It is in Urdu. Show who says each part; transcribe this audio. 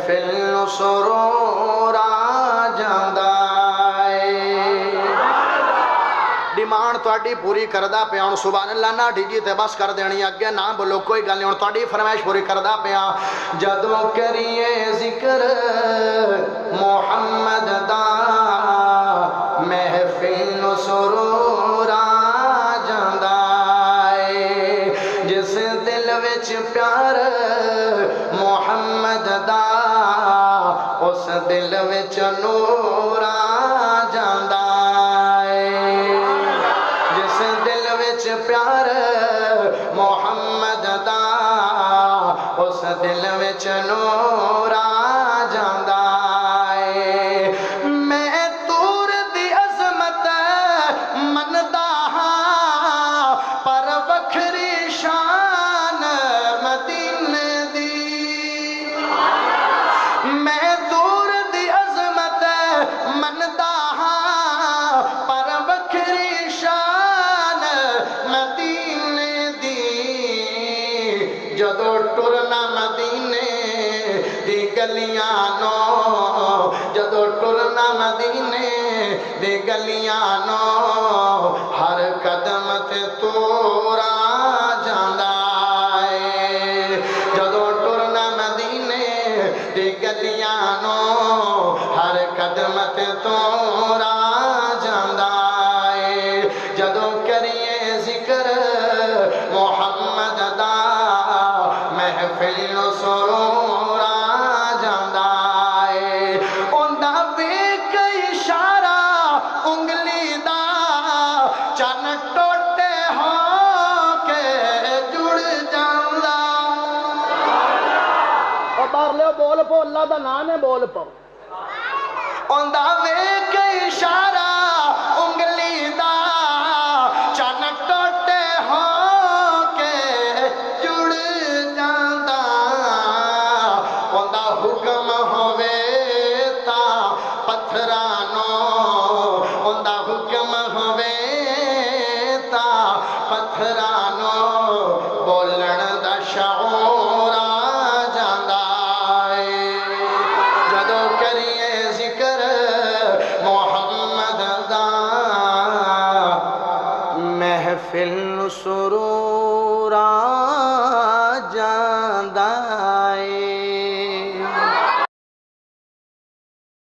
Speaker 1: محفل نو سرور آ جاندا ہے ڈیمانڈ تہاڈی پوری کردا پیا ہن سبحان اللہ نہ ڈیجی تے بس کر دینی اگے نہ بولو کوئی گل نہیں ہن تہاڈی فرمائش پوری کردا پیا جدوں کریے ذکر محمد دا محفل نو سرور آ جاندا ہے جس دل وچ پیار محمد دا اس دل وچ نور آ جاندا پیار محمد دا اس دل وچ نور آ جاندا ہے میں تور دی عظمت مندا ہاں پر وکھری شان مدینے دی میں تور دی عظمت مندا ہاں پر وکھری شان مدینے دی جدو ٹرنا مدینے دی گلیاں نو جدو ٹرنا مدینے دی گلیاں نو ہر قدم تے تورا جاندا ہے جدو ٹرنا مدینے دی گلیاں نو ہر قدم تے تورا جاندا ہے جدو کریے ذکر محمد دا محفل نو سرور آ جاندا ہے اوندا ویکھ اشارہ انگلی دا چن ٹوٹے ہو کے جڑ جاندا
Speaker 2: اور باہر لے بول پو اللہ دا نام ہے بول پو
Speaker 1: اوندا ویکھ اشارہ انگلی دا چن ٹوٹے ہو کے جڑ جاندا اوندا حکم ہووے تا پتھراں نو اوندا حکم ہووے تا پتھراں نو بولن دا شعور آ جاندا ہے جدو کریے ذکر محمد دا محفل نو سرور